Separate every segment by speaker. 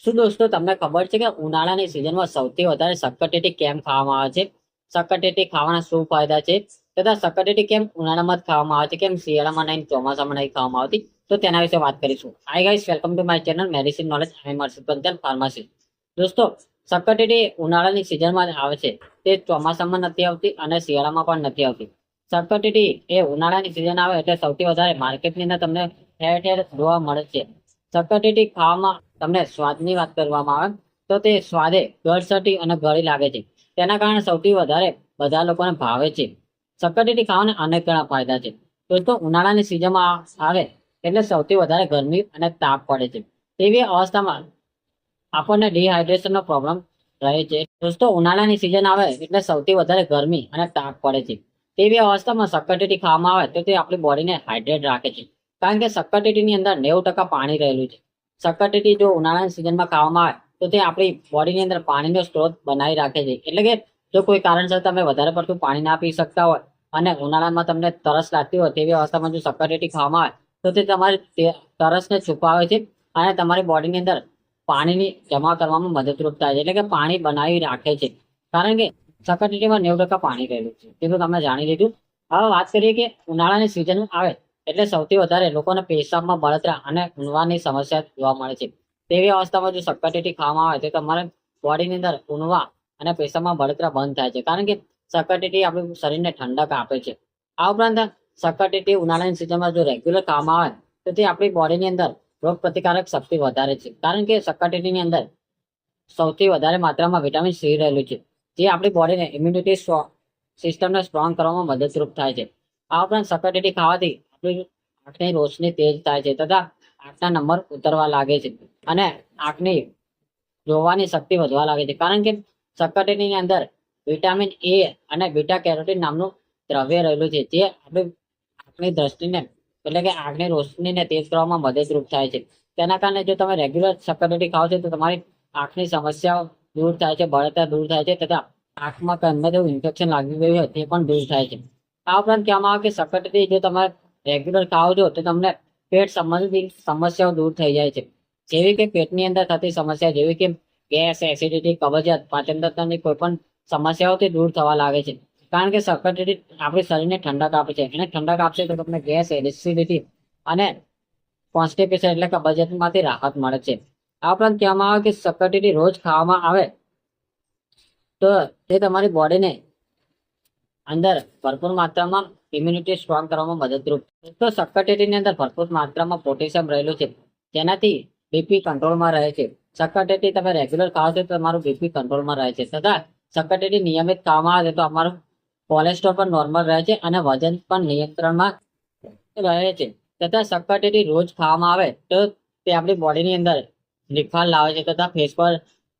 Speaker 1: શું દોસ્તો તમને ખબર છે કે ઉનાળાની સિઝનમાં સૌથી વધારે શક્કરટેટી કેમ ખાવામાં આવે છે? શક્કરટેટી ખાવાના શું ફાયદા છે? તથા શક્કરટેટી કેમ ઉનાળામાં જ ખાવામાં આવે છે, કેમ શિયાળામાં નહીં ચોમાસામાં નહીં ખાવામાં આવતી? તો તેના વિશે વાત કરીશું. Hi guys, welcome to my channel medicine knowledge. I am Harshit Panchal, pharmacy. દોસ્તો, શક્કરટેટી ઉનાળાની સિઝનમાં જ આવે છે. તે ચોમાસામાં નથી આવતી અને શિયાળામાં પણ નથી આવતી. શક્કરટેટી એ ઉનાળાની સિઝન આવે એટલે સૌથી વધારે માર્કેટની અંદર તમને ઠેર ઠેર જોવા મળે છે. શક્કરટેટી ખાવામાં તમને સ્વાદની વાત કરવામાં આવે તો તે સ્વાદે ગળસટી અને ગળી લાગે છે. તેના કારણે સૌથી વધારે બધા લોકોને ભાવે છે. શક્કરટેટી ખાવાના અનેક ઘણા ફાયદા છે. દોસ્તો, ઉનાળાની સિઝનમાં આવે એટલે સૌથી વધારે ગરમી અને તાપ પડે છે. તેવી અવસ્થામાં આપણને ડિહાઇડ્રેશનનો પ્રોબ્લેમ રહે છે. દોસ્તો, ઉનાળાની સિઝન આવે એટલે સૌથી વધારે ગરમી અને તાપ પડે છે. તેવી અવસ્થામાં શક્કરટેટી ખાવામાં આવે તો તે આપણી બોડીને હાઇડ્રેટ રાખે છે. કારણ કે શક્કરટેટીની અંદર 90% પાણી રહેલું છે. શક્કરટેટી જો ઉનાળાની સિઝનમાં ખાવામાં આવે તો તે આપણી બોડીની અંદર પાણીનો સ્ત્રોત બનાવી રાખે છે. એટલે કે જો કોઈ કારણસર તમે વધારે પડતું પાણી ના પી શકતા હોય અને ઉનાળામાં તમને તરસ લાગતી હોય તેવી અવસ્થામાં જો શક્કરટેટી ખાવામાં આવે તો તે તમારી તરસને છુપાવે છે અને તમારી બોડીની અંદર પાણીની જમા કરવામાં મદદરૂપ થાય છે. એટલે કે પાણી બનાવી રાખે છે. કારણ કે શક્કરટેટીમાં 90% પાણી રહેલું છે. તે તો તમે જાણી લીધું. હવે વાત કરીએ કે ઉનાળાની સિઝન આવે એટલે સૌથી વધારે લોકોને પેશાબમાં બળતરા અને ઊંઘવાની સમસ્યા જોવા મળે છે. તેવી અવસ્થામાં જો શક્કરટેટી ખાવામાં આવે તો તમારે બોડીની અંદર ઊંઘવા અને પેશાબમાં બળતરા બંધ થાય છે. કારણ કે શક્કરટેટી આપણા શરીરને ઠંડક આપે છે. આ ઉપરાંત શક્કરટેટી ઉનાળાની સિઝનમાં જો રેગ્યુલર ખાવામાં આવે તો તે આપણી બોડીની અંદર રોગ પ્રતિકારક શક્તિ વધારે છે. કારણ કે શક્કરટેટીની અંદર સૌથી વધારે માત્રામાં વિટામિન સી રહેલું છે, જે આપણી બોડીને ઇમ્યુનિટી સિસ્ટમને સ્ટ્રોંગ કરવામાં મદદરૂપ થાય છે. આ ઉપરાંત શક્કરટેટી ખાવાથી આપણી આંખની રોશની તેજ થાય છે તથા આંખના નંબર ઉતરવા લાગે છે અને આંખની જોવાની શક્તિ વધવા લાગે છે. કારણ કે શક્કરટેટીની અંદર વિટામિન એ અને બીટા કેરોટીન નામનું દ્રવ્ય રહેલું છે, જે આપણી આંખની દ્રષ્ટિને એટલે કે આંખની રોશનીને તેજ કરવામાં મદદરૂપ થાય છે. તેના કારણે જો તમે રેગ્યુલર શક્કરટેટી ખાઓ છો તો તમારી આંખની સમસ્યાઓ દૂર થાય છે, બળતરા દૂર થાય છે તથા આંખમાં ગમે તેવું ઇન્ફેક્શન લાગી ગયું હોય તે પણ દૂર થાય છે. આ ઉપરાંત કહેવામાં આવે કે શક્કરટેટી જો તમે રેગ્યુલર ખાઓ છો તો તમને પેટ સંબંધિત સમસ્યાઓ દૂર થઈ જાય છે. જેવી કે પેટની અંદર થતી સમસ્યા જેવી કે ગેસ, એસિડિટી, કબજિયાત, પાચન તંત્રની કોઈ પણ સમસ્યાઓ તે દૂર થવા લાગે છે. કારણ કે શક્કરટેટી આપણી શરીરને ઠંડક આપે છે. એને ઠંડક આપશે તો તમને ગેસ, એસિડિટી અને કોન્સ્ટિપેશન એટલે કબજિયાતમાંથી રાહત મળે છે. આ ઉપરાંત કહેવામાં આવે કે શક્કરટેટી રોજ ખાવામાં આવે તો તે તમારી બોડીને અંદર ભરપૂર માત્રામાં ઇમ્યુનિટી સ્ટ્રોંગ કરવામાં મદદરૂપ. તો શક્કરટેટીની અંદર ભરપૂર માત્રામાં પોટેશિયમ રહેલું છે, જેનાથી બીપી કંટ્રોલમાં રહે છે. શક્કરટેટી તમે રેગ્યુલર ખાઓ છો તો તમારું બીપી કંટ્રોલમાં રહે છે તથા શક્કરટેટી નિયમિત ખાવામાં આવે તો અમારું કોલેસ્ટ્રોલ પણ નોર્મલ રહે છે અને વજન પણ નિયંત્રણમાં રહે છે. તથા શક્કરટેટી રોજ ખાવામાં આવે તો તે આપણી બોડીની અંદર નિખાર લાવે છે તથા ફેસ પર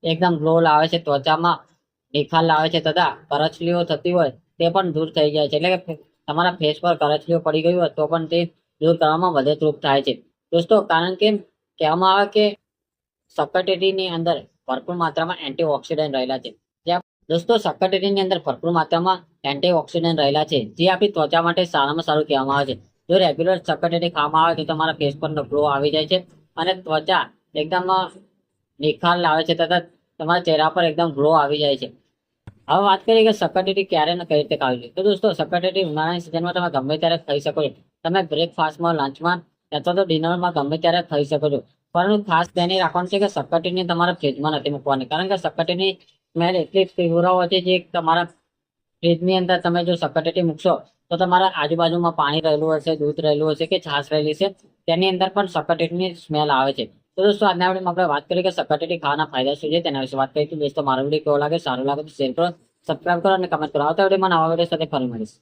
Speaker 1: એકદમ ગ્લો લાવે છે, ત્વચામાં નિખાર લાવે છે તથા કરચલીઓ થતી હોય તે પણ દૂર થઈ જાય છે. એટલે કે તમારા ફેસ પર કરચલીઓ પડી ગઈ હોય તો પણ તે દૂર કરવામાં મદદરૂપ થાય છે. દોસ્તો, કારણ કે કહેવામાં આવે કે શક્કરટેટીની અંદર ભરપૂર માત્રામાં એન્ટીઓક્સિડન્ટ રહેલા છે. દોસ્તો, શક્કરટેટીની અંદર ભરપૂર માત્રામાં એન્ટીઓક્સિડન્ટ રહેલા છે, જે આપણી ત્વચા માટે સારામાં સારું કહેવામાં આવે છે. જો રેગ્યુલર શક્કરટેટી ખાવામાં આવે તો તમારા ફેસ પર ગ્લો આવી જાય છે અને ત્વચા એકદમ નિખાર લાવે છે તથા તમારા ચહેરા પર એકદમ ગ્લો આવી જાય છે. હવે વાત કરીએ કે શક્કરટેટી ક્યારે અને કઈ રીતે ખાવી જોઈએ. તો દોસ્તો, શક્કરટેટી ઉનાળાની સિઝનમાં તમે ગમે ત્યારે ખાઈ શકો છો. તમે બ્રેકફાસ્ટમાં, લંચમાં અથવા તો ડિનરમાં ગમે ત્યારે ખાઈ શકો છો. પરંતુ ખાસ ધ્યાન રાખવાનું છે કે શક્કરટેટીને તમારા ફ્રીજમાં નથી મૂકવાની. કારણ કે શક્કરટેટીની સ્મેલ એટલી તીવ્ર હોય છે જે તમારા ફ્રીજની અંદર તમે જો શક્કરટેટી મૂકશો તો તમારા આજુબાજુમાં પાણી રહેલું હશે, દૂધ રહેલું હશે કે છાશ રહેલી છે, તેની અંદર પણ શક્કરટેટીની સ્મેલ આવે છે. તો દોસ્તો, આજના વિડીયોમાં આપણે વાત કરીએ કે શક્કરટેટી ખાવાના ફાયદા શું છે તેના વિશે વાત કરીએ. તો દોસ્તો, મારો વિડીયો કેવો લાગે, સારો લાગે તો શેર કરો, સબસ્ક્રાઇબ કરો અને કમેન્ટ કરો. આવતા વિડીયોમાં નવા વિડીયો સાથે ફરી મળીશ.